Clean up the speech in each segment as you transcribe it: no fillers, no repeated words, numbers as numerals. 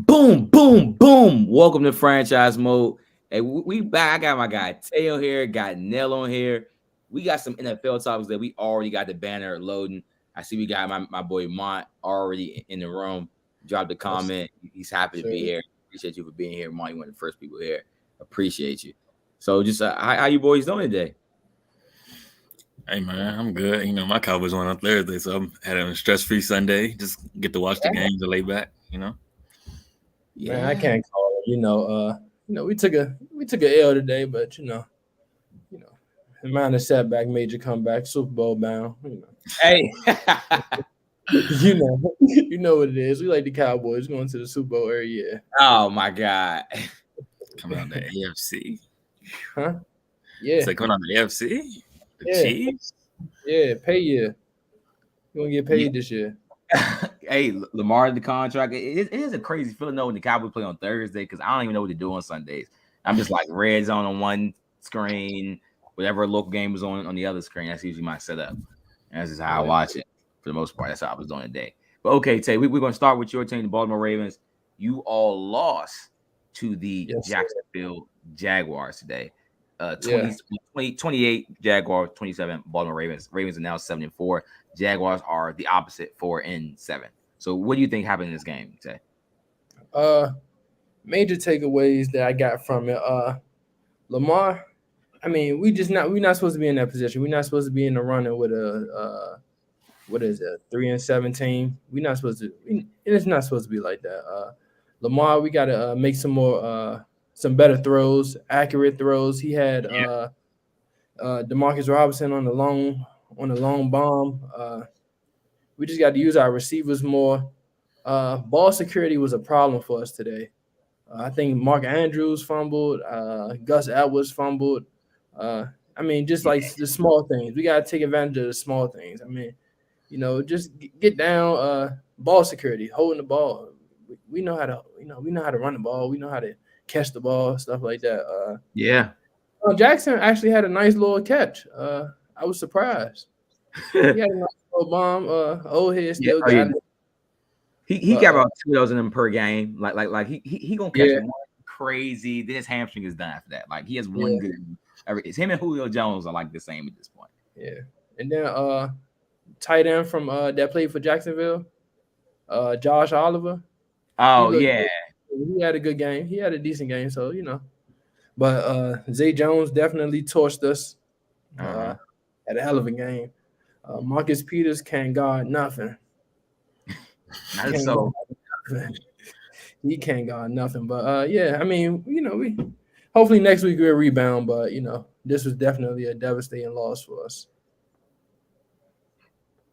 Boom, boom, boom. Welcome to Franchise Mode. Hey, we back. I got my guy Teo here, got Nell on here. We got some NFL topics that we already got the banner loading. I see we got my boy Mont already in the room. Dropped a Yes, comment. He's happy to sure. be here. Appreciate you for being here, Mont. You one of the first people here. Appreciate you. So just how you boys doing today? Hey man, I'm good. My Cowboys won on Thursday, so I'm having a stress-free Sunday. Just get to watch the games and lay back. Man, I Yeah. can't call it. We took a L today, but you know, a minor setback, major comeback, Super Bowl bound. Hey. You know what it is. We like the Cowboys going to the Super Bowl every year, Oh my God. Coming out the AFC. huh? Yeah, So coming out the AFC, the yeah, Chiefs. yeah. Pay year. You gonna get Yeah. paid this year? Hey, Lamar the contract. It is a crazy feeling knowing the Cowboys play on Thursday because I don't even know what to do on Sundays. I'm just like red zone on one screen, whatever local game was on the other screen. That's usually my setup. And that's just how I Yeah. watch it for the most part. That's how I was doing today. But okay, Tay, we're going to start with your team, the Baltimore Ravens. You all lost to the Yes, sir. Jacksonville Jaguars today. Yeah. 28 Jaguars, 27 Baltimore Ravens. Ravens are now 7-4. Jaguars are the opposite, 4-7. So what do you think happened in this game, Tay? Uh, Major takeaways that I got from it. Lamar. I mean, we're not supposed to be in that position. We're not supposed to be in the running with a what is it, 3-7 team. We're not supposed to. It's not supposed to be like that. Lamar, we got to make some better throws, accurate throws. He had Demarcus Robinson on the long bomb. We just got to use our receivers more. Ball security was a problem for us today. I think Mark Andrews fumbled. Gus Edwards fumbled. I mean, just like the small things. We got to take advantage of the small things. I mean, just get down. Ball security, holding the ball. We know how to, we know how to run the ball. We know how to catch the ball, stuff like that. Yeah. Jackson actually had a nice little catch. I was surprised. He had a nice little bomb. Old head Yeah. still Oh, yeah. got it. He But got about 2 of them per game. Like he gonna catch yeah, one crazy. Then his hamstring is done after that. Like he has one yeah, good. It's him and Julio Jones are like the same at this point. yeah. And then tight end from that played for Jacksonville, Josh Oliver. He Oh looked yeah. good. He had a good game. He had a decent game, so But Zay Jones definitely torched us. Uh-huh. Had a hell of a game. Marcus Peters can't guard nothing. That's Can't so. guard nothing. He can't guard nothing. But yeah, I mean, we hopefully next week we'll rebound. But this was definitely a devastating loss for us.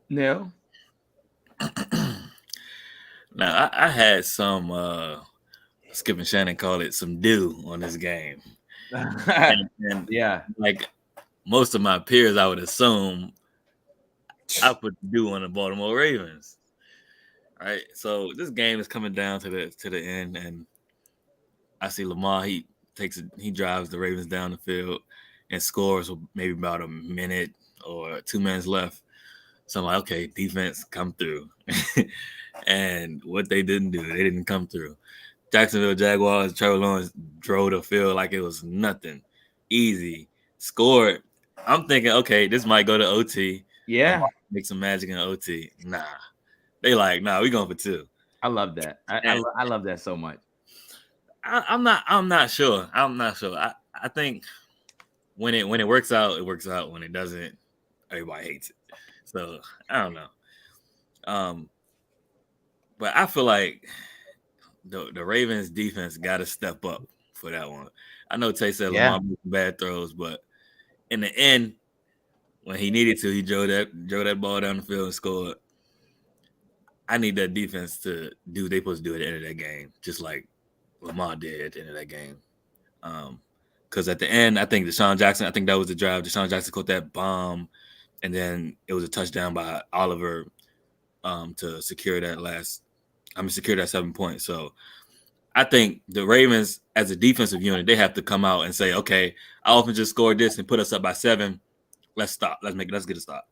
No. Now I had some Skip and Shannon call it some dew on this game, and Yeah. like most of my peers, I would assume I put the dew on the Baltimore Ravens. All right, so this game is coming down to the end, and I see Lamar. He drives the Ravens down the field and scores with maybe about a minute or 2 minutes left. So I'm like, okay, defense come through. And what they didn't do, they didn't come through. Jacksonville Jaguars, Trevor Lawrence drove the field like it was nothing. Easy. Scored. I'm thinking, okay, this might go to OT. Yeah. Make some magic in OT. Nah. They like, nah, we going for two. I love that. I love that so much. I'm not sure. I think when it works out, it works out. When it doesn't, everybody hates it. So I don't know. But I feel like the Ravens defense got to step up for that one. I know Tay said Yeah. Lamar made bad throws, but in the end, when he needed to, he drove that ball down the field and scored. I need that defense to do what they're supposed to do at the end of that game, just like Lamar did at the end of that game. Because at the end, I think Deshaun Jackson, I think that was the drive. Deshaun Jackson caught that bomb, and then it was a touchdown by Oliver to secure that 7 points. So I think the Ravens, as a defensive unit, they have to come out and say, okay, I often just scored this and put us up by 7. Let's stop. Let's get a stop.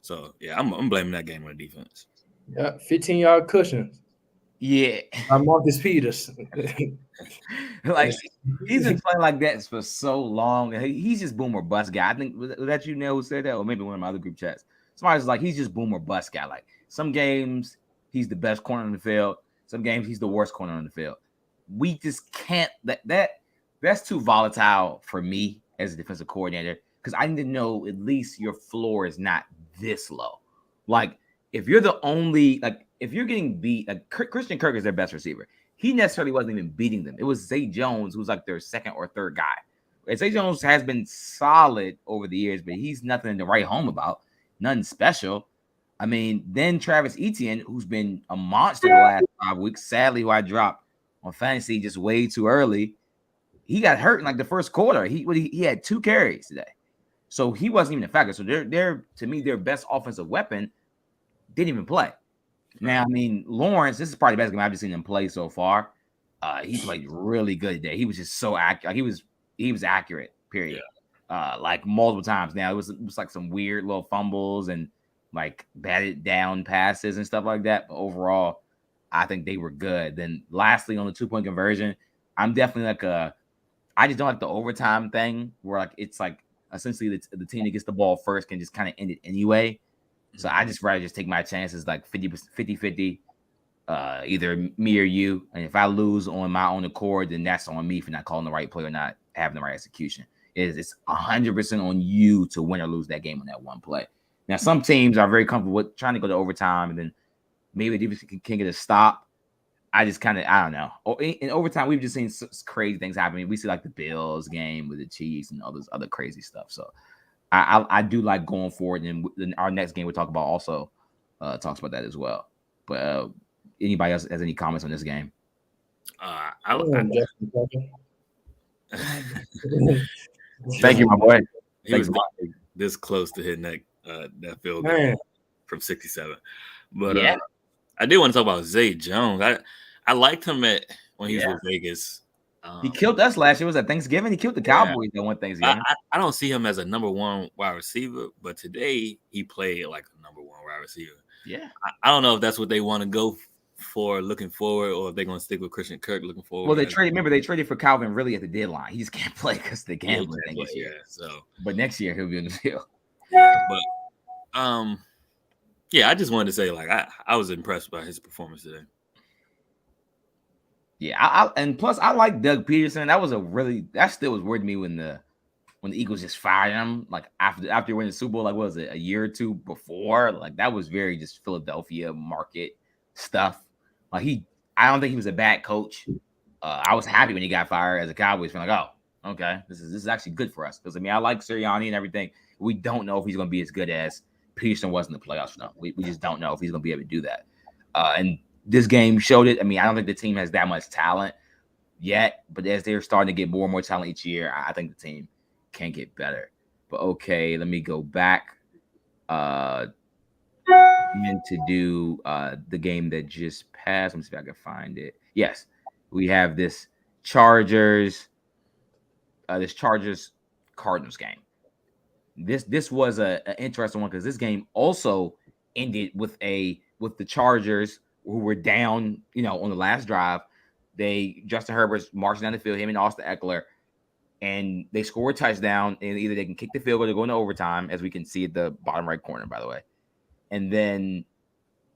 So yeah, I'm blaming that game on the defense. Yeah, 15-yard cushions. Yeah. Marcus Peters. Like he's been playing like that for so long. And he's just boom or bust guy. I think was that you know who said that, or maybe one of my other group chats. Somebody's like he's just boom or bust guy. Like some games he's the best corner on the field. Some games he's the worst corner on the field. We just can't that's too volatile for me as a defensive coordinator because I need to know at least your floor is not this low. Like if you're the only if you're getting beat, like Christian Kirk is their best receiver. He necessarily wasn't even beating them. It was Zay Jones who's like their second or third guy. And Zay Jones has been solid over the years, but he's nothing to write home about. Nothing special. I mean, then Travis Etienne, who's been a monster the last 5 weeks, sadly, who I dropped on fantasy just way too early. He got hurt in like the first quarter. He had 2 carries today, so he wasn't even a factor. So they're to me their best offensive weapon didn't even play. Now, I mean, Lawrence, this is probably the best game I've seen him play so far. He played really good today. He was just so accurate. Like he was accurate. Period. Yeah. Like multiple times. Now it was like some weird little fumbles and like batted down passes and stuff like that. But overall, I think they were good. Then lastly, on the 2-point conversion, I'm definitely I just don't like the overtime thing where like it's like essentially the team that gets the ball first can just kind of end it anyway. So I just rather just take my chances like 50-50, either me or you. And if I lose on my own accord, then that's on me for not calling the right play or not having the right execution. It's 100% on you to win or lose that game on that one play. Now, some teams are very comfortable with trying to go to overtime and then maybe the defense can get a stop. I just kind of, I don't know. In overtime, we've just seen crazy things happen. We see like the Bills game with the Chiefs and all this other crazy stuff. So I do like going forward, and then our next game we'll talk about also talks about that as well. But anybody else has any comments on this game? Thank you, my boy. He was this close to hitting that field goal from 67. But yeah. I did want to talk about Zay Jones. I liked him when he was with Vegas. He killed us last year. It was at Thanksgiving. He killed the Cowboys on one Thanksgiving. I don't see him as a number 1 wide receiver, but today he played like a number 1 wide receiver. Yeah. I don't know if that's what they want to go for looking forward, or if they're going to stick with Christian Kirk looking forward. Well, they traded for Calvin really at the deadline. He just can't play because they gambling thing this year. But next year he'll be in the field. But yeah, I just wanted to say like I was impressed by his performance today. Yeah, and plus I like Doug Peterson. That still was weird to me when the Eagles just fired him like after winning the Super Bowl. Like what was it, a year or two before? Like that was very just Philadelphia market stuff. Like I don't think he was a bad coach. I was happy when he got fired as a Cowboys fan. Like, oh, okay, this is actually good for us because I mean I like Sirianni and everything. We don't know if he's going to be as good as Peterson was in the playoffs. No, we just don't know if he's going to be able to do that. And this game showed it. I mean, I don't think the team has that much talent yet, but as they're starting to get more and more talent each year, I think the team can get better. But okay, let me go back. To do the game that just passed. Let me see if I can find it. Yes, we have this Chargers Cardinals game. This was an interesting one because this game also ended with the Chargers who were down, on the last drive. Justin Herbert's marching down the field, him and Austin Eckler, and they score a touchdown, and either they can kick the field goal to go into overtime, as we can see at the bottom right corner, by the way. And then,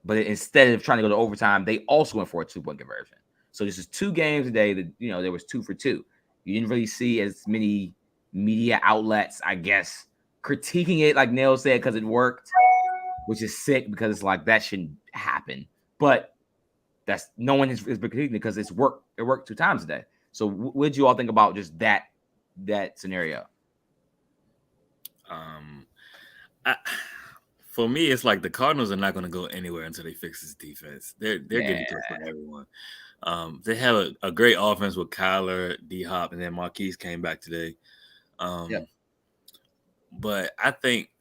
but instead of trying to go to overtime, they also went for a 2-point conversion. So this is 2 games today that, there was 2 for 2. You didn't really see as many media outlets, I guess, critiquing it, like Neil said, because it worked, which is sick because it's like that shouldn't happen. But no one is critiquing it because it's worked. It worked 2 times today. So what did you all think about just that scenario? For me, it's like the Cardinals are not going to go anywhere until they fix this defense. They're getting good for everyone. They have a great offense with Kyler, D-Hop, and then Marquise came back today. But I think,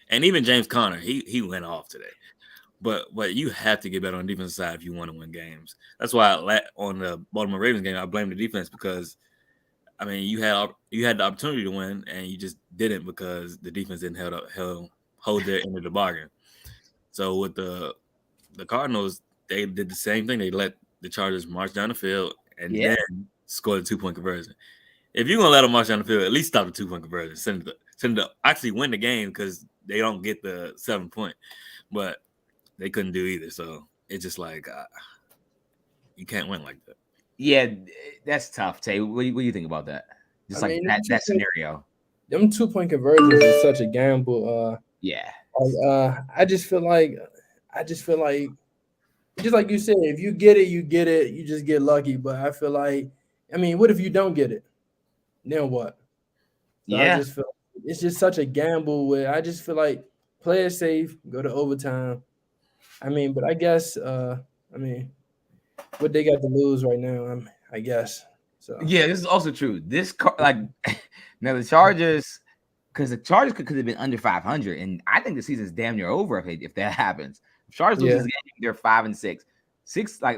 and even James Conner, he went off today. But you have to get better on the defensive side if you want to win games. That's why on the Baltimore Ravens game, I blame the defense because, I mean, you had the opportunity to win and you just didn't because the defense didn't hold their end of the bargain. So with the Cardinals, they did the same thing. They let the Chargers march down the field and Yeah. then score the 2-point conversion. If you're gonna let them march down the field, at least stop the 2-point conversion. Send them to actually win the game because they don't get the 7-point. But they couldn't do either. So it's just like you can't win like that. Yeah, that's tough, Tay. What do you think about that? Just like that scenario. Them 2-point conversions is such a gamble. Yeah. I just feel like just like you said, if you get it, you get it. You just get lucky. But I feel like, I mean, what if you don't get it? Then what? So Yeah. I just feel it's just such a gamble. Where I just feel like play it safe, go to overtime. I mean, but I guess what they got to lose right now, I guess. So Yeah, this is also true. Now the Chargers, because the Chargers could have been under 500, and I think the season's damn near over if that happens. If Chargers lose this game, they're 5-6.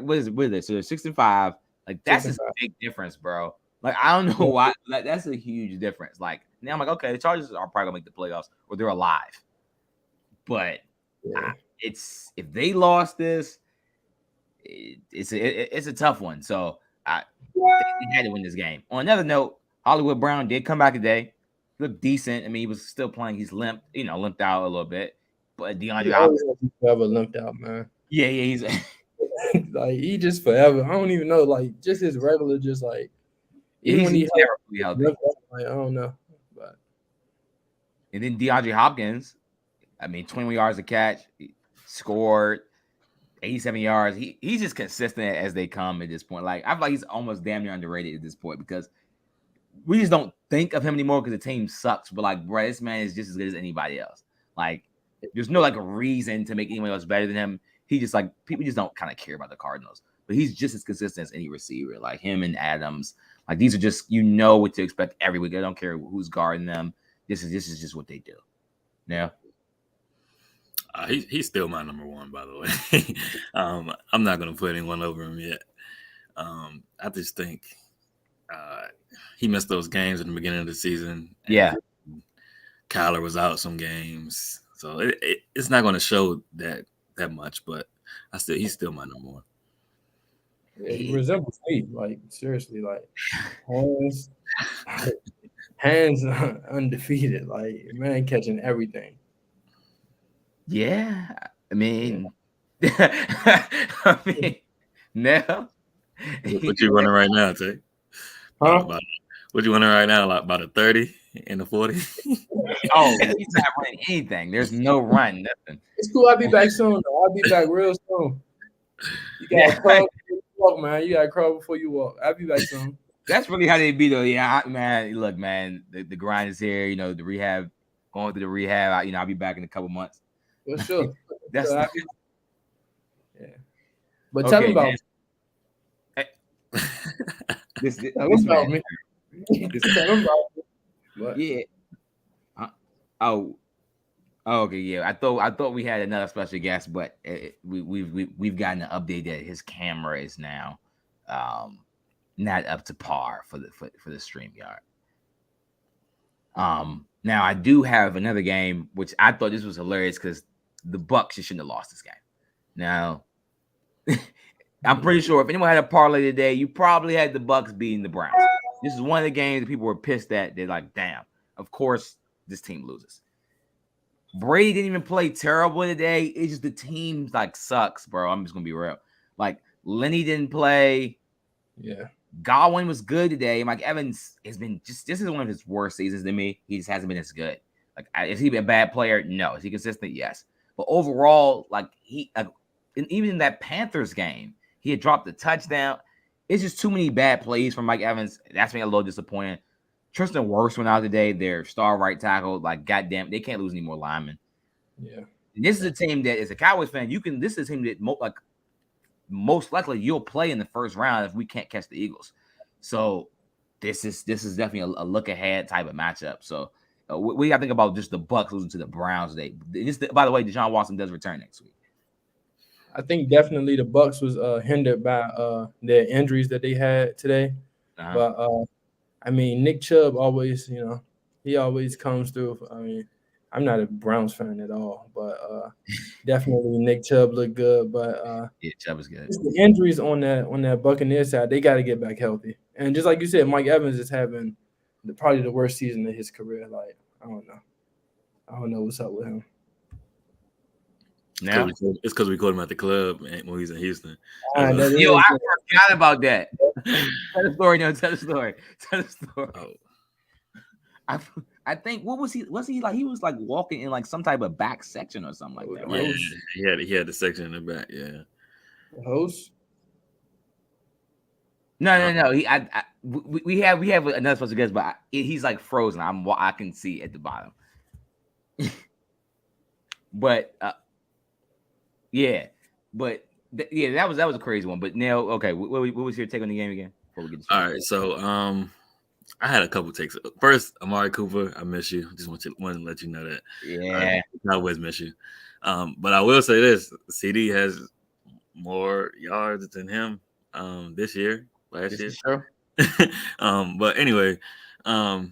What is it? So they're 6-5. Like that's just a big difference, bro. Like I don't know why. Like that's a huge difference. Like now I'm like, okay, the Chargers are probably gonna make the playoffs or they're alive. But it's if they lost this, it's a tough one. So they had to win this game. On another note, Hollywood Brown did come back today. Looked decent. I mean, he was still playing. He's limped out a little bit. But DeAndre Hopkins forever limped out, man. Yeah, he's like he just forever. I don't even know. Like just his regular, just like even when he's healthy. Like, I don't know. But and then DeAndre Hopkins, I mean, 21 yards a catch, scored 87 yards. He's just consistent as they come at this point. Like I feel like he's almost damn near underrated at this point because we just don't think of him anymore because the team sucks. But like, bro, this man is just as good as anybody else. Like, there's no like a reason to make anyone else better than him. He just like people just don't kind of care about the Cardinals, but he's just as consistent as any receiver. Like him and Adams, like these are just what to expect every week. I don't care who's guarding them. This is just what they do. Yeah. He's still my number one, by the way. I'm not gonna put anyone over him yet. I just think he missed those games in the beginning of the season. Yeah, Kyler was out some games, so it's not going to show that much. But he's still my number one. Yeah, he resembles me, like seriously, like hands undefeated, like man catching everything. Yeah, I mean, now. What you running right now, Tay? What you running right now? Like about a 30 and a 40? Oh, he's not running anything. There's no run, nothing. It's cool. I'll be back soon. Though. I'll be back real soon. You gotta crawl before you walk, man. You gotta crawl before you walk. I'll be back soon. That's really how they be, though. Yeah, man. Look, man, the grind is here. You know, the rehab, going through the rehab. I'll be back in a couple months. For sure. That's yeah. But tell me about this about me. Tell him about me. Yeah. Okay. Yeah. I thought we had another special guest, but we've gotten an update that his camera is now not up to par for the StreamYard. Now I do have another game, which I thought this was hilarious because the Bucs shouldn't have lost this game. Now, I'm pretty sure if anyone had a parlay today, you probably had the Bucs beating the Browns. This is one of the games that people were pissed at. They're like, damn, of course this team loses. Brady didn't even play terrible today. It's just the team like sucks, bro. I'm just gonna be real. Like Lenny didn't play. Yeah. Godwin was good today. Mike Evans has been this is one of his worst seasons to me. He just hasn't been as good. Like, is he a bad player? No. Is he consistent? Yes. But overall, like even in that Panthers game, he had dropped the touchdown. It's just too many bad plays from Mike Evans. That's been a little disappointing. Tristan Wirfs went out today. Their star right tackle. Like, goddamn, they can't lose any more linemen. Yeah. And this is a team that, as a Cowboys fan, this is a team that most likely you'll play in the first round if we can't catch the Eagles. So this is definitely a look ahead type of matchup. So what do you think about just the Bucs losing to the Browns today? By the way, Deshaun Watson does return next week. I think definitely the Bucs was hindered by their injuries that they had today. But I mean, Nick Chubb always, he always comes through. I mean, I'm not a Browns fan at all, but definitely Nick Chubb looked good. But Yeah, Chubb was good. just the injuries on that Buccaneers side, they got to get back healthy. And just like you said, Mike Evans is having probably the worst season of his career. Like I don't know what's up with him. Now, It's because we caught him at the club when he was in Houston. That yo, is- I forgot about that. Tell the story, no, tell the story. Tell the story. Oh, I think what was he? Was he like? He was like walking in like some type of back section or something like that, right? yeah, he had the section in the back. Yeah, the host. No. We have another special guest, but he's like frozen. I can see at the bottom. But yeah, but yeah, that was a crazy one. But now, okay, what was your take on the game again? Before we get all right. So I had a couple takes. First, Amari Cooper, I miss you. Just wanted to let you know that. Yeah, I always miss you. But I will say this: CD has more yards than him this year. Last this year. is true. But anyway, I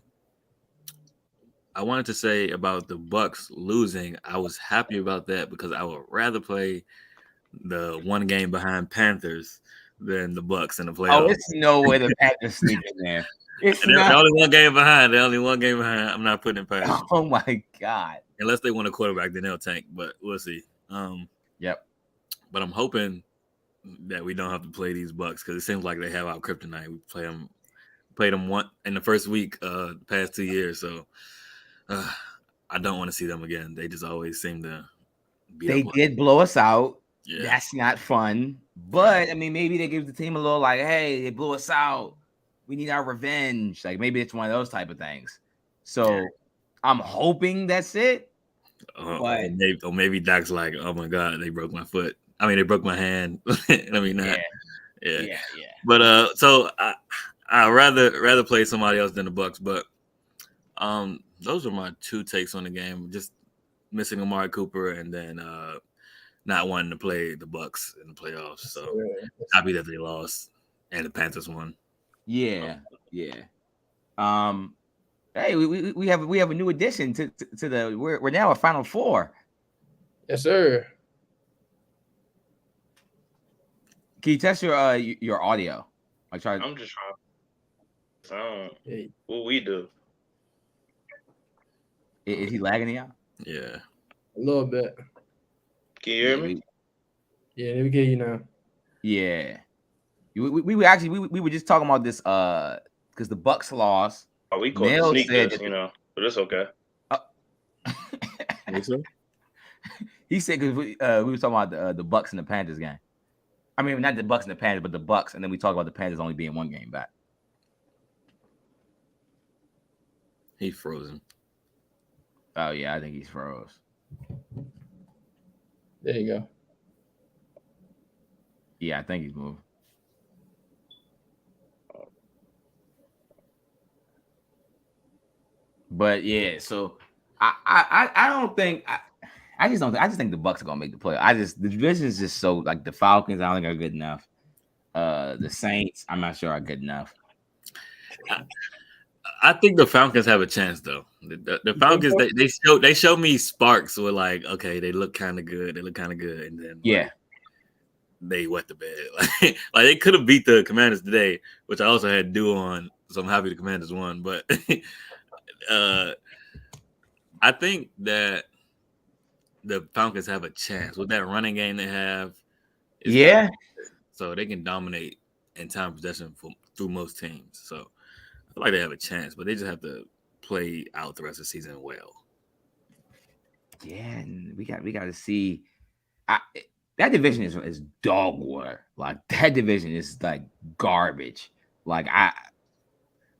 wanted to say about the Bucks losing. I was happy about that because I would rather play the one game behind Panthers than the Bucks in the playoffs. Oh, it's no way the Packers sneak in there. It's They're not. only one game behind. They're only one game behind. I'm not putting it past them. Oh my god. Unless they want a quarterback, then they'll tank. But we'll see. Yep. But I'm hoping that we don't have to play these Bucks because it seems like they have our kryptonite. We played them one in the first week, the past 2 years. So I don't want to see them again. They just always seem to beat They up. did blow us out. Yeah. That's not fun. But I mean, maybe they give the team a little like, hey, they blew us out. We need our revenge. Like maybe it's one of those type of things. So I'm hoping that's it. Or maybe Doc's like, oh my god, they broke my foot. I mean, they broke my hand. I mean, not. Yeah. But so I rather play somebody else than the Bucks. But those are my two takes on the game. Just missing Amari Cooper and then not wanting to play the Bucks in the playoffs. So happy that they lost and the Panthers won. Yeah. Hey, we have a new addition to the. We're now a Final Four. Yes, sir. Can you test your audio? I'm just trying. What we do? Is he lagging y'all? Yeah, a little bit. Can you hear me? Yeah, let me get you now. Yeah, we were actually we were just talking about this because the Bucks lost. Oh, we caught the sneak this, but it's okay. He said because we were talking about the Bucks and the Panthers game. I mean, not the Bucks and the Panthers, but the Bucks, and then we talked about the Panthers only being one game back. He's frozen. Oh yeah, I think he's froze. There you go. Yeah, I think he's moved. But yeah, so I don't think I just think the Bucks are gonna make the play. The division is just so like the Falcons. I don't think are good enough. The Saints, I'm not sure are good enough. I think the Falcons have a chance though. The Falcons they show me sparks where like okay they look kind of good and then they wet the bed like they could have beat the Commanders today, which I also had due on, so I'm happy the Commanders won. But I think that the Falcons have a chance with that running game they have. So they can dominate in time possession through most teams. So I feel like they have a chance, but they just have to play out the rest of the season well. Yeah, and we got to see. That division is dog water. Like that division is like garbage. Like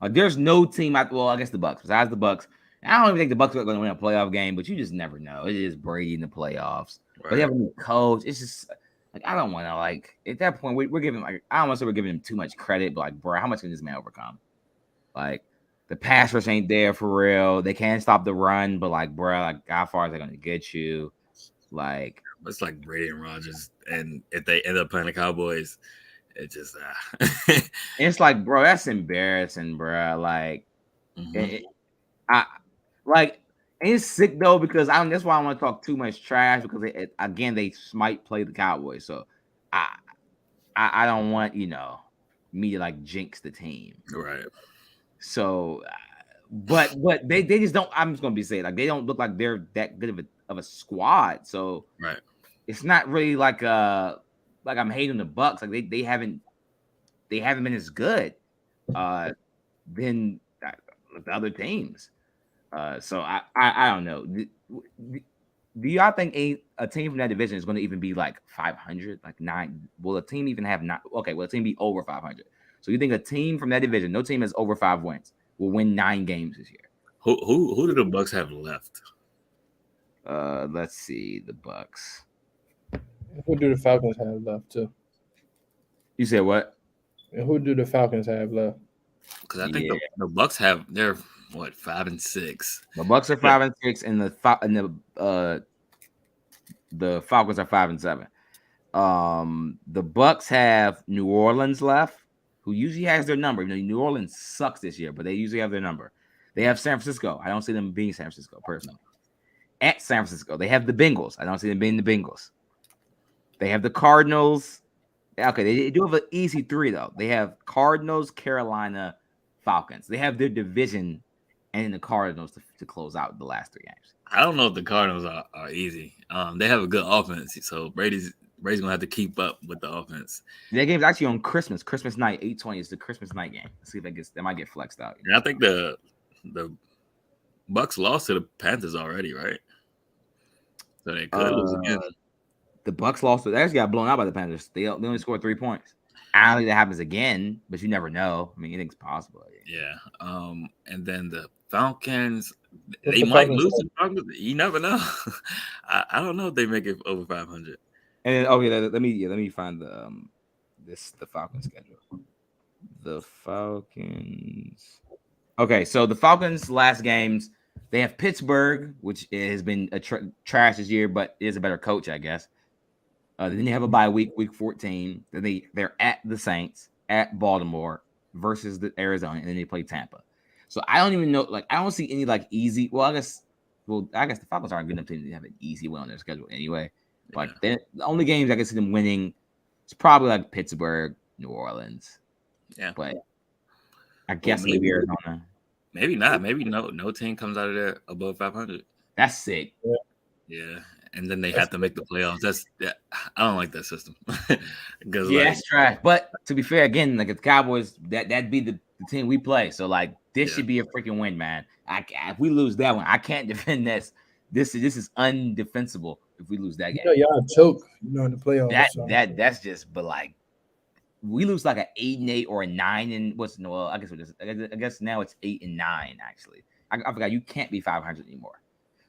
there's no team I guess the Bucks. Besides the Bucks, I don't even think the Bucks are going to win a playoff game, but you just never know. It is Brady in the playoffs. Right. But they have a new coach. It's just like I don't want to like at that point we're giving like I don't want to say we're giving him too much credit, but like bro, how much can this man overcome? Like the pass rush ain't there for real. They can't stop the run, but like bro, like how far is they going to get you? Like it's like Brady and Rodgers, and if they end up playing the Cowboys, it just it's like bro, that's embarrassing, bro. Like I like And it's sick though because that's why I don't want to talk too much trash because again they might play the Cowboys, so I don't want me to like jinx the team, right? So, but they just don't. I'm just gonna be saying like they don't look like they're that good of a squad, so right. It's not really like I'm hating the Bucks. Like they haven't been as good than the other teams. So I don't know. Do y'all think a team from that division is going to even be like 500, like 9? Will a team even have not? Okay, will a team be over 500? So you think a team from that division, no team has over 5 wins, will win 9 games this year? Who do the Bucks have left? Let's see, the Bucks. Who do the Falcons have left too? You said what? And who do the Falcons have left? Because I think the Bucks they're 5 and 6. The Bucks are 5 and 6, and the Falcons are 5 and 7. The Bucks have New Orleans left, who usually has their number. New Orleans sucks this year, but they usually have their number. They have San Francisco. I don't see them being San Francisco personally. At San Francisco, they have the Bengals. I don't see them being the Bengals. They have the Cardinals. Okay, they do have an easy 3 though. They have Cardinals, Carolina, Falcons. They have their division and the Cardinals to close out the last 3 games. I don't know if the Cardinals are easy. They have a good offense, so Brady's gonna have to keep up with the offense. That game's actually on Christmas night, 8/20 is the Christmas night game. Let's see if that might get flexed out. And I think the Bucks lost to the Panthers already, right? So they could lose again. The Bucks lost. They actually got blown out by the Panthers. They only scored 3 points. I don't think that happens again, but you never know. I mean, anything's possible. Yeah. And then the Falcons, they might lose to the Falcons. You never know. I don't know if they make it over 500. And then, let me find the Falcons schedule. The Falcons. Okay, so the Falcons' last games, they have Pittsburgh, which has been a trash this year, but is a better coach, I guess. Then they have a bye week 14. Then they're at the Saints, at Baltimore versus the Arizona, and then they play Tampa. So I don't even know. Like I don't see any like easy. Well, I guess the Falcons aren't good enough to have an easy win on their schedule anyway. Like the only games I can see them winning is probably like Pittsburgh, New Orleans. Yeah, but I guess maybe Arizona. Maybe not. Maybe no team comes out of there above 500. That's sick. Yeah. And then they have to make the playoffs. I don't like that system. That's trash. But to be fair, again, like the Cowboys, that'd be the team we play. So like this should be a freaking win, man. If we lose that one, I can't defend this. This is undefensible if we lose that game. Y'all choke, in the playoffs. That's just. But like we lose like an 8-8 or a 9 and I guess now it's 8-9 actually. I forgot you can't be 500 anymore.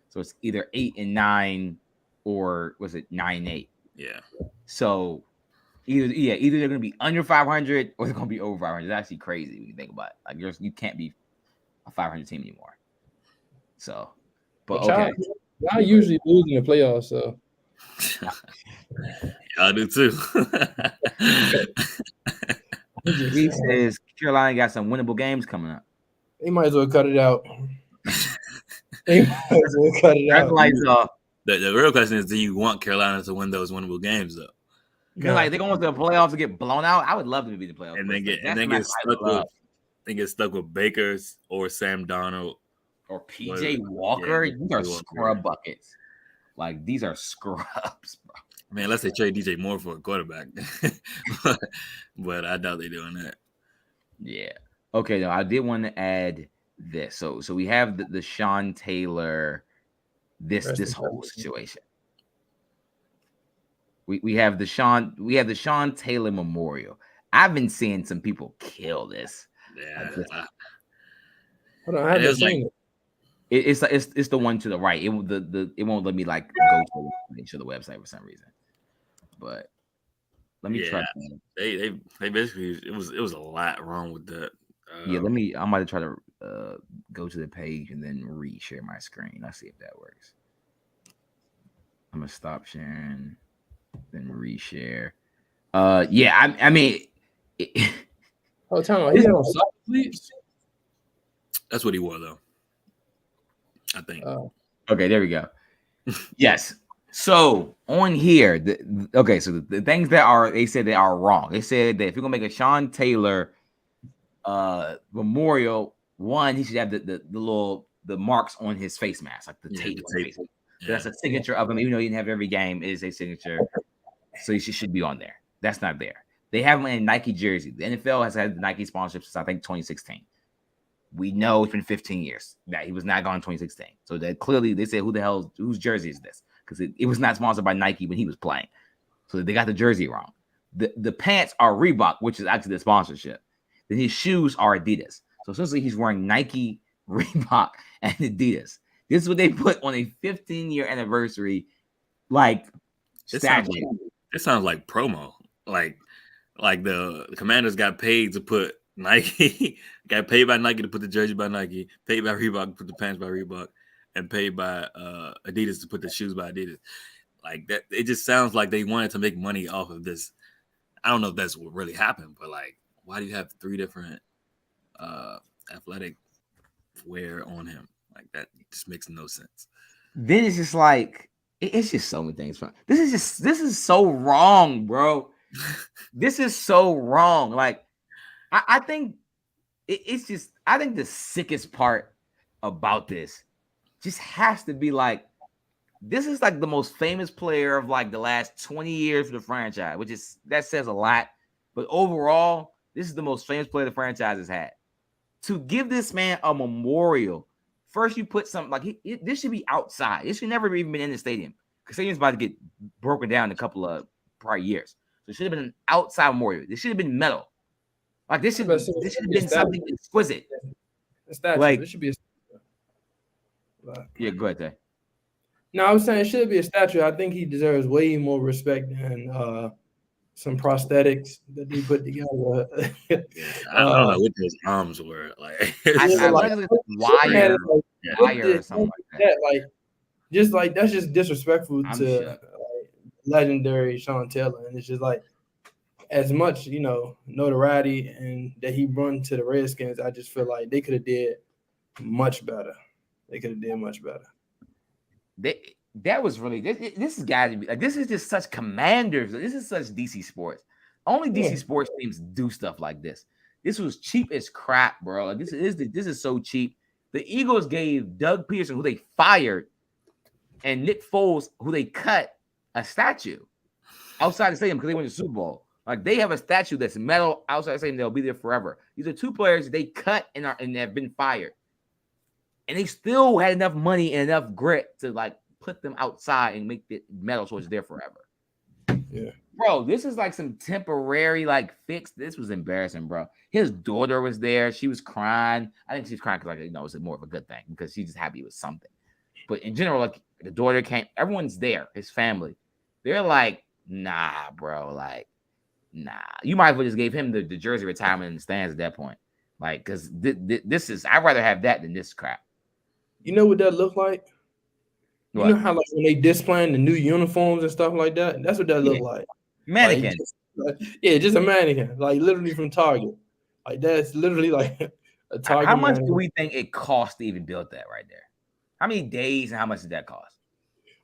So it's either 8-9 or was it 9-8? Yeah. So either they're gonna be under 500 or they're gonna be over 500. It's actually crazy when you think about it. Like you can't be a 500 team anymore. So, but okay. Y'all usually lose in the playoffs, so y'all do too. He says Carolina got some winnable games coming up. They might as well cut it out. They might as well cut it out. The real question is, do you want Carolina to win those winnable games though? Because like they're going to the playoffs to get blown out. I would love to be the playoffs. And then get stuck with Bakers or Sam Darnold. Or PJ Walker. These are scrub buckets. Like these are scrubs, bro. Man, unless they trade DJ Moore for a quarterback. But I doubt they're doing that. Yeah. Okay, now I did want to add this. So we have the Sean Taylor, this whole situation. We have the Sean Taylor Memorial. I've been seeing some people kill this. Yeah. Hold on, I haven't seen it. It's the one to the right. It won't let me like go to the website for some reason. But let me try. They basically it was a lot wrong with that. I'm about to try to go to the page and then reshare my screen. Let's see if that works. I'm gonna stop sharing, then reshare. I mean. Oh, time out. He's on soccer, please. That's what he wore though. I think. Okay, there we go. Yes. So on here, so the things that they said they are wrong. They said that if you're gonna make a Sean Taylor memorial, one, he should have the marks on his face mask, like the tape. So that's a signature of him, even though he didn't have every game, it is a signature. So he should be on there. That's not there. They have him in Nike jersey. The NFL has had the Nike sponsorship since I think 2016. We know it's been 15 years that he was not gone in 2016. So that clearly they said, whose jersey is this? Because it was not sponsored by Nike when he was playing. So they got the jersey wrong. The pants are Reebok, which is actually the sponsorship. Then his shoes are Adidas. So essentially he's wearing Nike, Reebok, and Adidas. This is what they put on a 15-year anniversary, like statue. It sounds like promo. Like the Commanders got paid to put Nike, got paid by Nike to put the jersey by Nike, paid by Reebok to put the pants by Reebok, and paid by Adidas to put the shoes by Adidas. Like that, it just sounds like they wanted to make money off of this. I don't know if that's what really happened, but like, why do you have 3 different athletic wear on him? Like that just makes no sense. Then it's just like it's just so many things. This is so wrong, bro. This is so wrong. Like I think it's just I think the sickest part about this just has to be like this is like the most famous player of like the last 20 years for the franchise, which is that says a lot. But overall, this is the most famous player the franchise has had. To give this man a memorial, first you put something like this should be outside. It should never even been in the stadium because stadium's about to get broken down in a couple of prior years. So it should have been an outside memorial. This should have been metal. Like this should have been something exquisite. A statue. Like, it should be a statue. Yeah, go ahead, Tay. No, I was saying it should be a statue. I think he deserves way more respect than some prosthetics that he put together. I don't know what those arms were like. Wire or something like that. Like, just like that's just disrespectful to legendary Sean Taylor, and it's just like as much notoriety and that he brought to the Redskins. I just feel like they could have did much better. That was really this has got to be like this is just such Commanders. This is such DC sports. Only DC sports teams do stuff like this. This was cheap as crap, bro. Like this is so cheap. The Eagles gave Doug Peterson, who they fired, and Nick Foles, who they cut, a statue outside the stadium because they won the Super Bowl. Like they have a statue that's metal outside the stadium. They'll be there forever. These are 2 players they cut and have been fired. And they still had enough money and enough grit to like put them outside and make it metal so it's there forever. Yeah. Bro, this is like some temporary like fix. This was embarrassing, bro. His daughter was there. She was crying. I think she was crying because it was more of a good thing because she's just happy with something. But in general, like the daughter came, everyone's there, his family. They're like, nah, bro, like, nah. You might as well just gave him the jersey retirement in the stands at that point. Like, because this is, I'd rather have that than this crap. You know what that looked like? What? You know how like when they displaying the new uniforms and stuff like that? That's what that looked like. Mannequin. Just a mannequin. Like literally from Target. Like that's literally like a Target. How much do we think it cost to even build that right there? How many days and how much did that cost?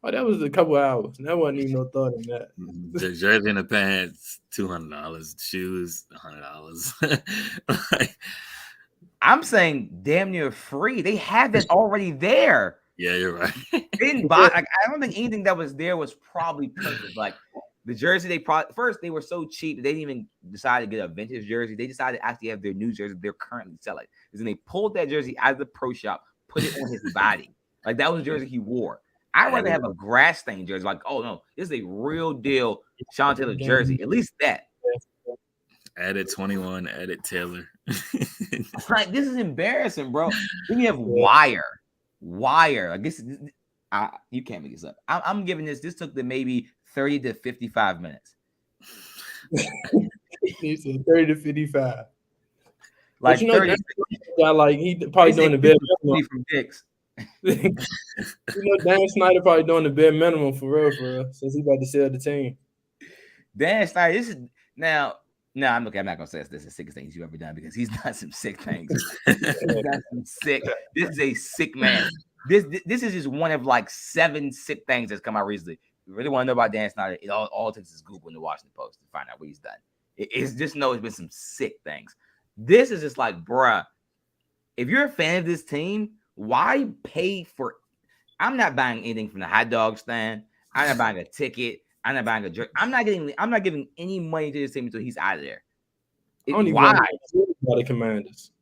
Oh, that was a couple hours. That wasn't even no thought in that. The jersey and the pants, $200. Shoes, $100. I'm saying damn near free. They had that already there. Yeah, you're right. They didn't buy. Like, I don't think anything that was there was probably purchased. Like the jersey, first they were so cheap they didn't even decide to get a vintage jersey. They decided to actually have their new jersey they're currently selling. And then they pulled that jersey out of the pro shop, put it on his body. Like that was the jersey he wore. I'd rather have a grass stain jersey. Like, oh no, this is a real deal Sean Taylor jersey. At least that. Added 21, added Taylor. Like this is embarrassing, bro. Then you have wire. Like this, you can't make this up. I'm giving this. This took them maybe 30 to 55 minutes. He said 30 to 55. Like but 30. Like he probably doing the bare minimum from Dix. Dan Snyder probably doing the bare minimum for real, since he about to sell the team. Dan Snyder, this is now. No, I'm not gonna say this is the sickest things you've ever done because he's done some sick things. He's done some sick. This is a sick man. This is just one of like 7 sick things that's come out recently. You really want to know about Dan Snyder? It all it takes is Google in the Washington Post to find out what he's done. It's just it's been some sick things. This is just like, bruh, if you're a fan of this team, why pay for? I'm not buying anything from the hot dog stand. I'm not buying a ticket. I'm not buying a drink. I'm not giving any money to this team until he's out of there. Why? The Commanders.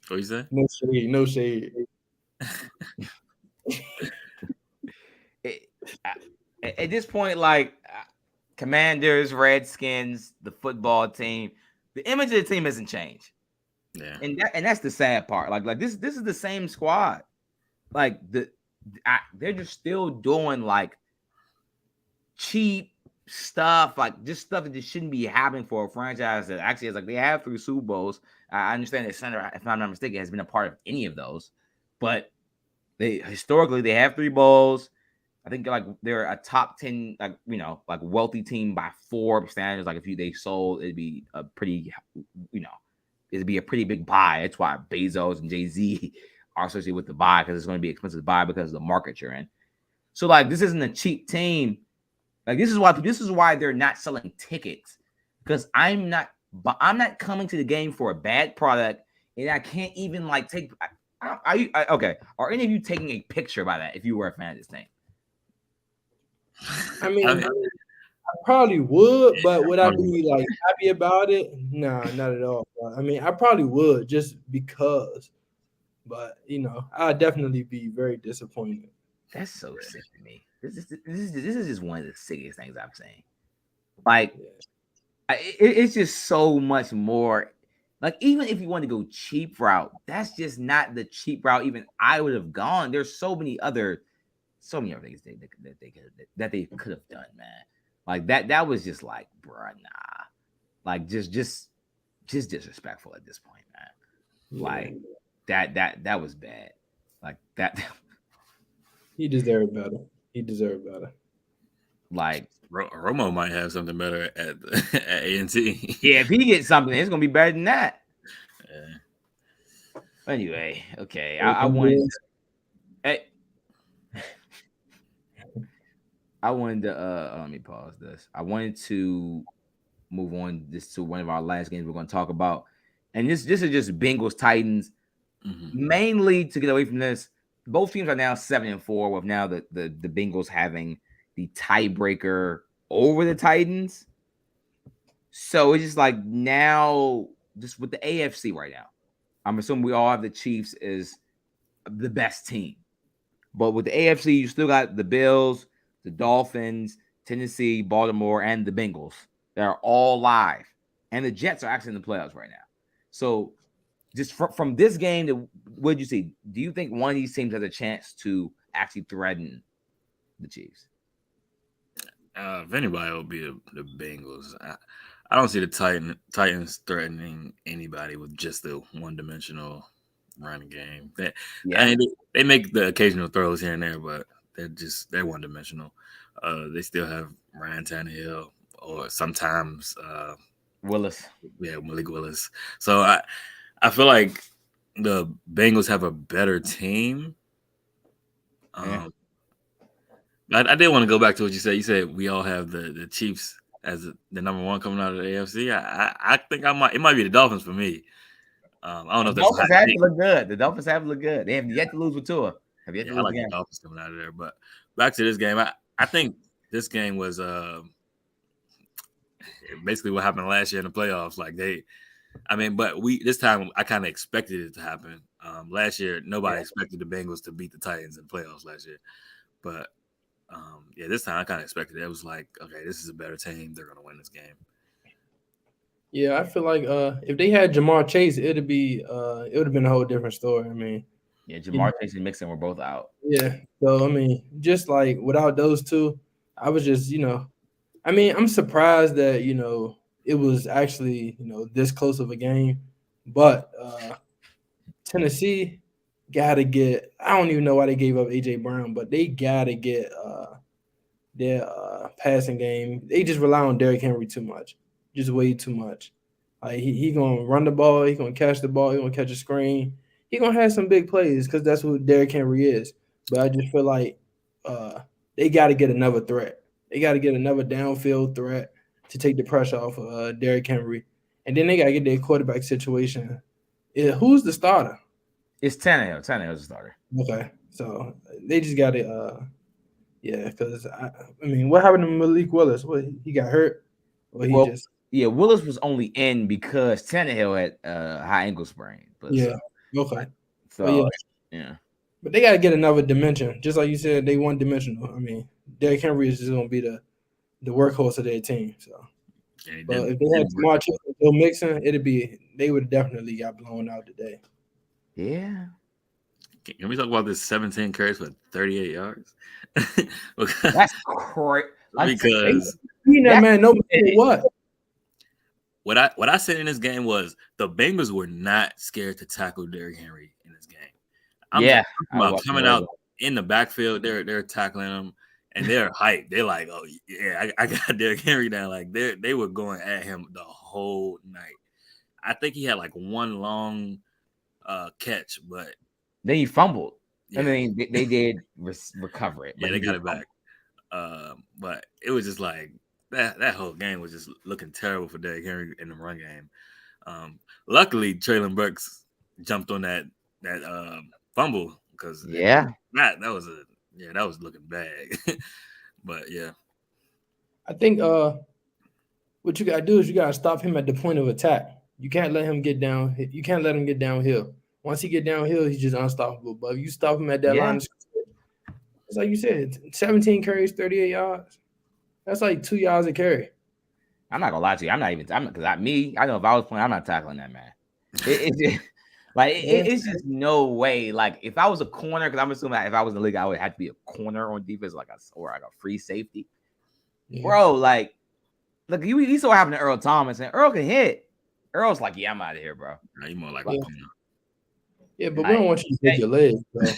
What you say? No shade. At this point, like Commanders, Redskins, the football team, the image of the team hasn't changed. Yeah, and that's the sad part. Like this is the same squad. Like they're just still doing like cheap stuff, like just stuff that just shouldn't be happening for a franchise that actually is like they have 3 Super Bowls. I understand that Center, if I'm not mistaken, has been a part of any of those, but they historically they have 3 bowls. I think like they're a top 10, like like wealthy team by Forbes standards. Like if they sold, it'd be a pretty, it'd be a pretty big buy. That's why Bezos and Jay-Z are associated with the buy, because it's going to be expensive to buy because of the market you're in. So like this isn't a cheap team. Like this is why they're not selling tickets, because I'm not coming to the game for a bad product, and I can't even like take. Okay? Are any of you taking a picture by that if you were a fan of this team? I mean, I probably would, but would I be like happy about it? Nah, not at all. I mean, I probably would just because, but I'd definitely be very disappointed. That's so sick to me. This is just one of the sickest things I've seen. Like, it's just so much more. Like, even if you want to go cheap route, that's just not the cheap route even I would have gone. There's so many other things that they could have done, man. Like that was just like, bruh, nah. Like just disrespectful at this point, man. Like that was bad. Like that. He deserved better. Like Romo might have something better at A&T. Yeah, if he gets something, it's gonna be better than that. Yeah. Anyway, okay. I wanted to let me pause this. I wanted to move on this to one of our last games we're going to talk about. And this is just Bengals Titans. Mainly to get away from this. Both teams are now 7-4, with now the Bengals having the tiebreaker over the Titans. So it's just like now, just with the AFC right now, I'm assuming we all have the Chiefs as the best team. But with the AFC, you still got the Bills, the Dolphins, Tennessee, Baltimore, and the Bengals. They're all live. And the Jets are actually in the playoffs right now. So just from this game, what did you see? Do you think one of these teams has a chance to actually threaten the Chiefs? If anybody, it would be the Bengals. I don't see the Titans threatening anybody with just the one-dimensional running game. They make the occasional throws here and there, but they're one-dimensional. They still have Ryan Tannehill or sometimes Willis. Yeah, Malik Willis. So I feel like the Bengals have a better team. I did want to go back to what you said. You said we all have the Chiefs as the number one coming out of the AFC. I think it might be the Dolphins for me. I don't know if that's Dolphins have to look good. The Dolphins have to look good. They have yet to lose with Tua. I like the Dolphins coming out of there. But back to this game, I think this game was basically what happened last year in the playoffs. But this time I kind of expected it to happen. Last year, nobody expected the Bengals to beat the Titans in the playoffs last year. But this time I kind of expected it. It was like, okay, this is a better team. They're going to win this game. Yeah, I feel like if they had Jamar Chase, it would have been a whole different story. I mean, Jamar Chase and Mixon were both out. Yeah, so I mean, just like without those two, I was just I mean, I'm surprised that it was actually this close of a game, but Tennessee gotta get. I don't even know why they gave up AJ Brown, but they gotta get their passing game. They just rely on Derrick Henry too much. Just way too much. Like he gonna run the ball, he gonna catch the ball, he gonna catch a screen, he gonna have some big plays because that's what Derrick Henry is. But I just feel like they got to get another threat. They got to get another downfield threat to take the pressure off of Derrick Henry, and then they got to get their quarterback situation. Who's the starter? It's Tannehill. Tannehill's the starter. Okay, so they just got to, because I mean, what happened to Malik Willis? What, he got hurt, or he just? Yeah, Willis was only in because Tannehill had high ankle sprain. But yeah, okay. So yeah. But they got to get another dimension. Just like you said, they one dimensional. I mean, Derrick Henry is just going to be the workhorse of their team. So, but if they had Jamar Chase and Joe Mixon, they would have definitely got blown out today. Yeah. Can we talk about this 17 carries for 38 yards? That's crazy. Because that man, no matter what. What I said in this game was the Bengals were not scared to tackle Derrick Henry in this game. I'm about coming out in the backfield, they're tackling him and they're hyped. They're like, oh yeah, I got Derrick Henry down. Like they were going at him the whole night. I think he had like one long catch, but then he fumbled. Yeah. I mean, they did recover it. Yeah, they got it back. But it was just like that whole game was just looking terrible for Derrick Henry in the run game. Luckily, Traylon Burks jumped on that fumble because that was looking bad. But yeah, I think what you gotta do is you gotta stop him at the point of attack. You can't let him get down. You can't let him get downhill. Once he get downhill, he's just unstoppable. But if you stop him at that line, it's like you said, 17 carries, 38 yards. That's like 2 yards a carry. I'm not gonna lie to you. I know if I was playing, I'm not tackling that man. It's just no way. Like if I was a corner, because I'm assuming if I was in the league, I would have to be a corner on defense, or a free safety. Yeah. Bro, like, look, you saw what happened to Earl Thomas, and Earl can hit. Earl's like, yeah, I'm out of here, bro. You more like yeah, but we don't want you to hit your legs, so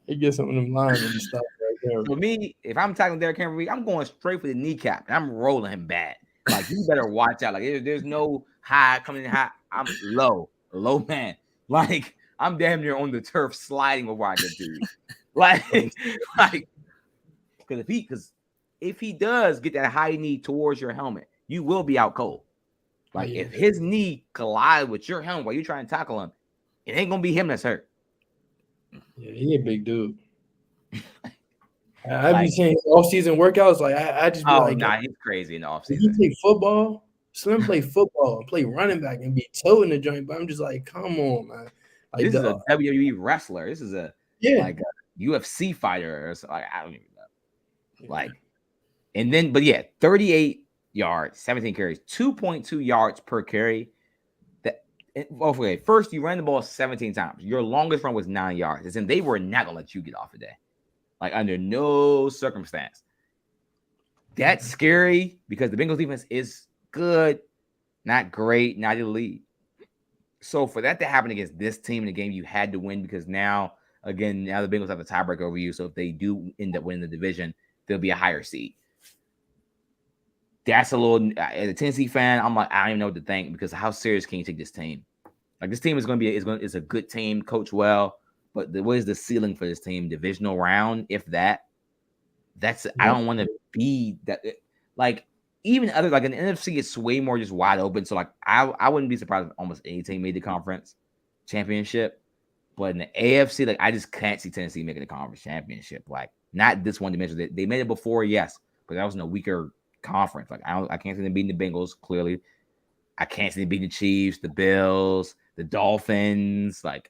you get some of them lines and stuff right there. For me, if I'm tackling Derrick Henry, I'm going straight for the kneecap and I'm rolling him bad. Like you better watch out. Like there's no high coming in high. I'm low man. Like I'm damn near on the turf sliding over I get to. Like because if he does get that high knee towards your helmet, you will be out cold. Like if his knee collides with your helmet while you're trying to tackle him, it ain't gonna be him that's hurt. Yeah, he a big dude. I be seeing off-season workouts. Like I just be he's crazy in the off-season. He play football. Slim play football and play running back and be toting the joint. But I'm just like, come on, man. Like, this is a WWE wrestler. This is a UFC fighter. Or something. Like I don't even know. Like, and then 38 yards, 17 carries, 2.2 yards per carry. First you ran the ball 17 times. Your longest run was 9 yards. And they were not gonna let you get off a day. Like under no circumstance. That's scary because the Bengals defense is good, not great, not elite. So for that to happen against this team in the game, you had to win because now the Bengals have a tiebreaker over you. So if they do end up winning the division, they'll be a higher seed. That's a little, as a Tennessee fan, I'm like, I don't even know what to think because how serious can you take this team? Like this team is a good team, coach well, but what is the ceiling for this team? Divisional round, if that. I don't want to be that. Like even other like an NFC, it's way more just wide open. So like I wouldn't be surprised if almost any team made the conference championship. But in the AFC, like I just can't see Tennessee making the conference championship. Like not this one dimension. They made it before, yes, but that was in a weaker conference. Like I can't see them beating the Bengals. Clearly, I can't see them beating the Chiefs, the Bills, the Dolphins. Like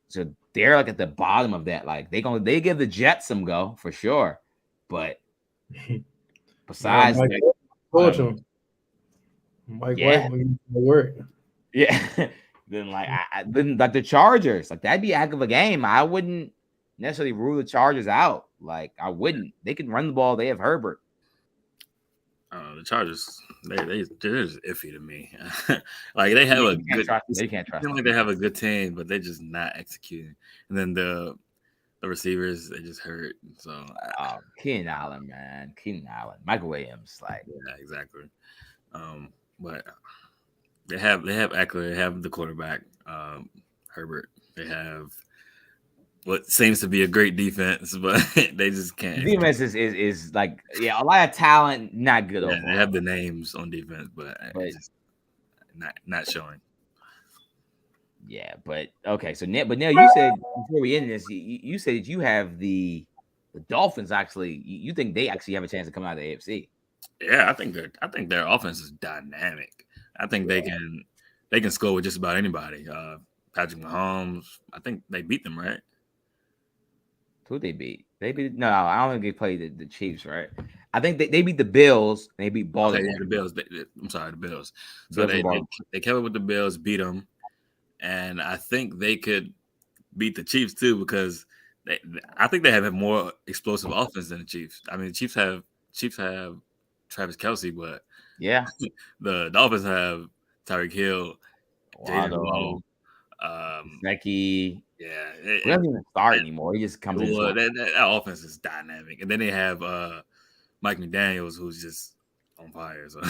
so, they're like at the bottom of that. Like they give the Jets some go for sure, but besides, Mike White the word. Yeah. Then like the Chargers, like that'd be a heck of a game. I wouldn't necessarily rule the Chargers out. Like I wouldn't. They can run the ball. They have Herbert. The Chargers, they're just iffy to me. Like they have they can't trust. Like they have a good team, but they're just not executing. And then the receivers, they just hurt. So Keenan Allen, man, Keenan Allen, Michael Williams, like yeah, exactly. But They have Eckler. They have the quarterback, Herbert. They have what seems to be a great defense, but they just can't. The defense is like a lot of talent, not good overall. They have the names on defense, but just not showing. Yeah, but okay. So Neil, you said before we end this, you said you have the Dolphins actually. You think they actually have a chance to come out of the AFC? Yeah, I think their offense is dynamic. I think they can score with just about anybody. Patrick Mahomes, I think they beat them, right? Who they beat? No, I don't think they played the Chiefs, right? I think they beat the Bills. They beat Baltimore. Okay, yeah, the Bills. I'm sorry, the Bills. So they kept it with the Bills, beat them, and I think they could beat the Chiefs too because I think they have a more explosive offense than the Chiefs. I mean, the Chiefs have Travis Kelce, but yeah, the Dolphins have Tyreek Hill, Jaden Waddle, Becky. Yeah, he doesn't even start anymore. He just comes in. That offense is dynamic, and then they have Mike McDaniels, who's just on fire. So.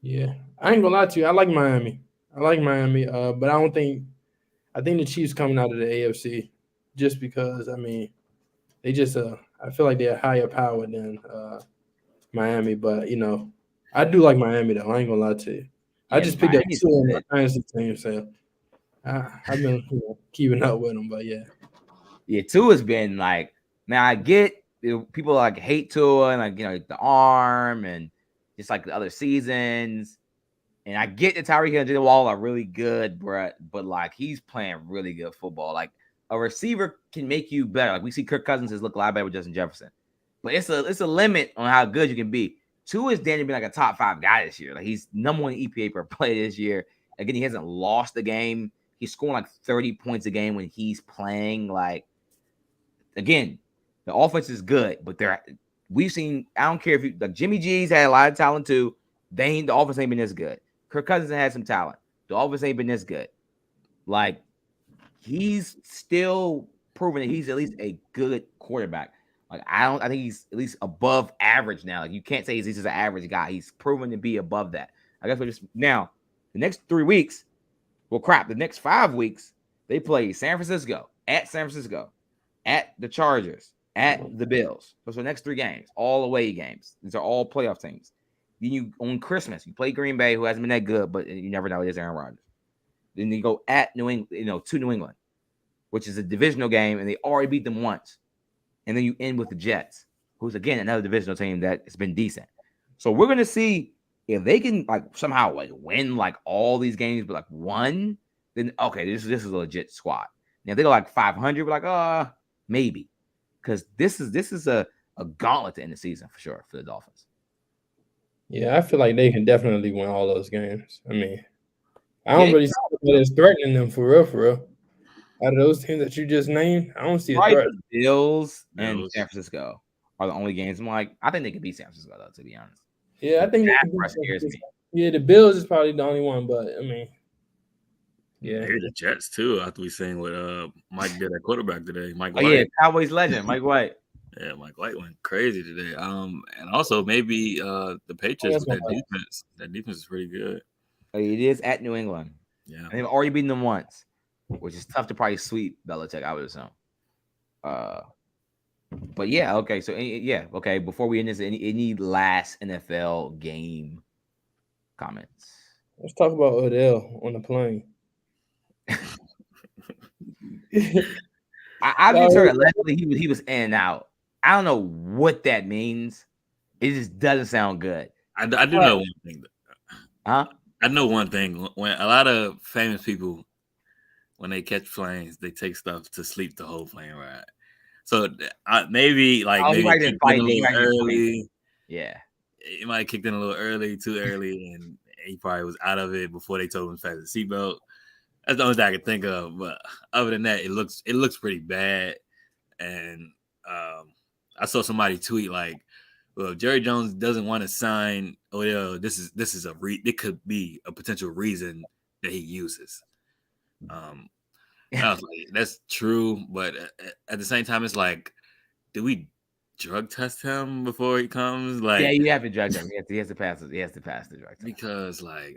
Yeah, I ain't gonna lie to you. I like Miami, but I think the Chiefs coming out of the AFC just because they just I feel like they're higher power than Miami, but I do like Miami though. I ain't gonna lie to you. I just picked up 2 on my fantasy team, so I've been keeping up with them, but yeah. Yeah, Tua has been like. Now I get people like hate Tua and the arm and just like the other seasons, and I get that Tyreek Hill and Jalen Waddle are really good, but like he's playing really good football. Like a receiver can make you better. Like we see Kirk Cousins has looked a lot better with Justin Jefferson, but it's a limit on how good you can be. Tua is damn near been like a top 5 guy this year. Like he's number 1 EPA per play this year. Again, he hasn't lost a game. He's scoring like 30 points a game when he's playing. Like, again, the offense is good, but we've seen, I don't care if you like Jimmy G's had a lot of talent too. The offense ain't been this good. Kirk Cousins had some talent. The offense ain't been this good. Like, he's still proving that he's at least a good quarterback. Like, I think he's at least above average now. Like, you can't say he's just an average guy. He's proven to be above that. I guess we're just now the next 3 weeks. Well, crap, the next 5 weeks, they play San Francisco, at the Chargers, at the Bills. So the next 3 games, all away games. These are all playoff teams. Then on Christmas, you play Green Bay, who hasn't been that good, but you never know. It is Aaron Rodgers. Then you go at New England, to New England, which is a divisional game, and they already beat them once. And then you end with the Jets, who's, again, another divisional team that has been decent. So we're going to see if they can somehow win all these games, but one, then okay, this is a legit squad. Now if they go 500, we're maybe, because this is a gauntlet to end the season for sure for the Dolphins. Yeah, I feel like they can definitely win all those games. I mean, I don't really see what is threatening them for real. Out of those teams that you just named, I don't see a threat. The Bills and San Francisco are the only games. I think they could beat San Francisco though, to be honest. Yeah, I think they can beat San Francisco. Yeah, the Bills is probably the only one, but I mean, yeah, maybe the Jets too. After we seen what Mike did at quarterback today, Mike White. Oh yeah, Cowboys legend Mike White. Yeah, Mike White went crazy today. And also maybe the Patriots with that defense. That defense is pretty good. It is at New England. Yeah, and they've already beaten them once, which is tough to probably sweep Belichick, I would assume. But yeah, okay. So okay. Before we end this, any last NFL game comments? Let's talk about Odell on the plane. I've just heard allegedly he was in and out. I don't know what that means. It just doesn't sound good. I do know one thing. Huh? I know one thing. When a lot of famous people, when they catch planes, they take stuff to sleep the whole plane ride. So maybe maybe kicked in a little early. Yeah, he might have kicked in a little early, too early, and he probably was out of it before they told him to fasten the seatbelt. That's the only thing I can think of. But other than that, it looks pretty bad. And I saw somebody tweet well, if Jerry Jones doesn't want to sign Odell, this is it could be a potential reason that he uses. I was like, that's true, but at the same time, it's like, do we drug test him before he comes? Like, yeah, you have to drug test. He has to pass it. He has to pass the drug test. Because, like,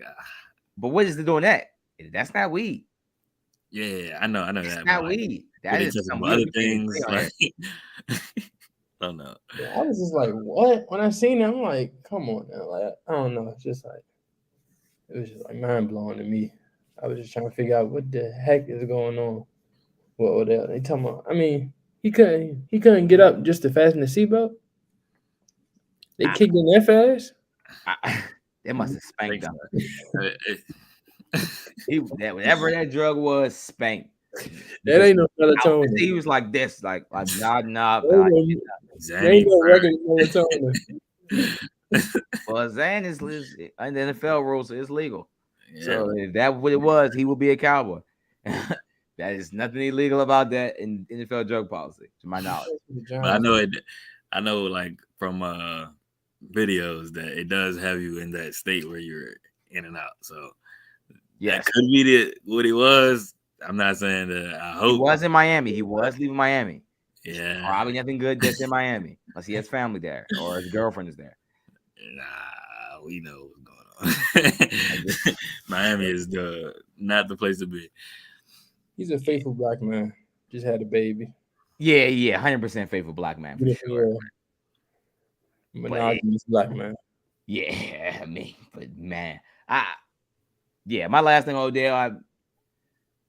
but what is he doing that? That's not weed. Yeah, I know It's that. not weed. That is some other things. Like, I don't know. Yeah, I was just like, what? When I seen it, I'm like, come on now. Like, I don't know. It's just like, it was just like mind blowing to me. I was just trying to figure out what the heck is going on. What they talking about? I mean, he couldn't get up just to fasten the seatbelt. They kicked in that fast. They must have spanked him. Whatever that drug was, spanked. That ain't no melatonin. He was like this, like nodding up. There ain't no regular melatonin. Well, Zan is under NFL rules, so it's legal. Yeah. So if that what it was, he would be a Cowboy. That is nothing illegal about that in NFL drug policy, to my knowledge. But I know, like from videos that it does have you in that state where you're in and out. So that could be what he was. I'm not saying that. I hope he was in Miami. He was leaving Miami. Yeah, probably nothing good that's in Miami, unless he has family there or his girlfriend is there. Nah, we know what's going on. Miami is not the place to be. He's a faithful black man. Just had a baby. Yeah, 100% faithful black man for sure. Monogamous black man. Yeah, I mean, but man, my last thing, Odell,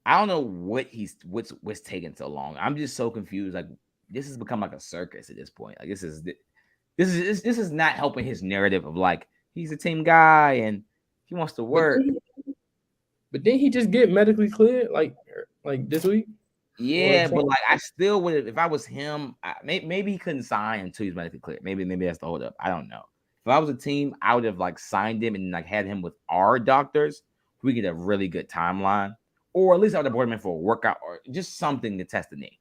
I don't know what's taking so long. I'm just so confused. Like, this has become like a circus at this point. Like, this is not helping his narrative of like he's a team guy and he wants to work. But didn't he just get medically cleared like this week? Yeah, but like I still would, if I was him, maybe he couldn't sign until he's medically cleared. Maybe that's the hold up. I don't know. If I was a team, I would have like signed him and like had him with our doctors. We get a really good timeline, or at least I would have brought him in for a workout or just something to test the knee.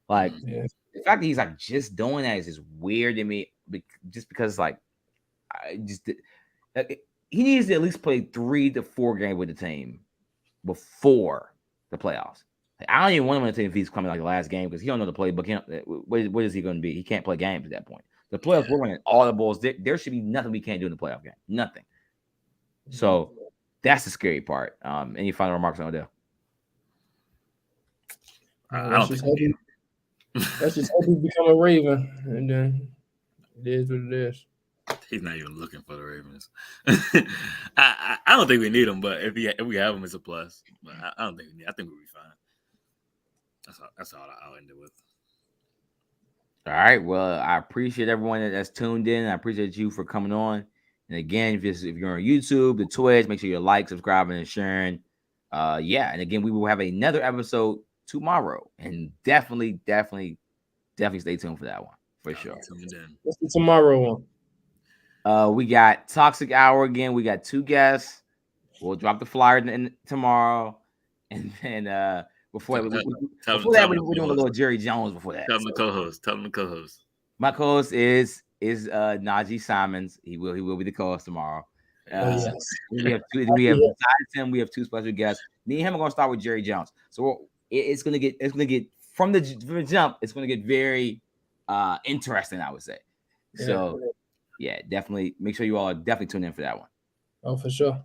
Like the fact that he's like just doing that is just weird to me. Just because like he needs to at least play 3 to 4 games with the team before the playoffs. Like, I don't even want him on the team if he's coming like the last game because he don't know the playbook. What is he going to be? He can't play games at that point. The playoffs, we're winning all the balls. There should be nothing we can't do in the playoff game. Nothing. So that's the scary part. Any final remarks on Odell? Let's just hope he become a Raven, and then it is what it is. He's not even looking for the Ravens. I don't think we need him, but if we have him, it's a plus. But I don't think we need. I think we'll be fine. That's all I'll end it with. All right. Well, I appreciate everyone that's tuned in. I appreciate you for coming on. And again, if you're on YouTube, the Twitch, make sure you like, subscribing, and sharing. And again, we will have another episode tomorrow, and definitely stay tuned for that one for sure. What's the tomorrow one? We got Toxic Hour again. We got 2 guests. We'll drop the flyer tomorrow, and then before that, we're doing a little Jerry Jones. Before that, tell them the co-host. My co-host is Najee Simons. He will be the co-host tomorrow. We have 2. Besides him, we have 2 special guests. Me and him are gonna start with Jerry Jones. So it's gonna get from the jump. It's gonna get very interesting, I would say. So definitely make sure you all are definitely tuned in for that one. Oh, for sure.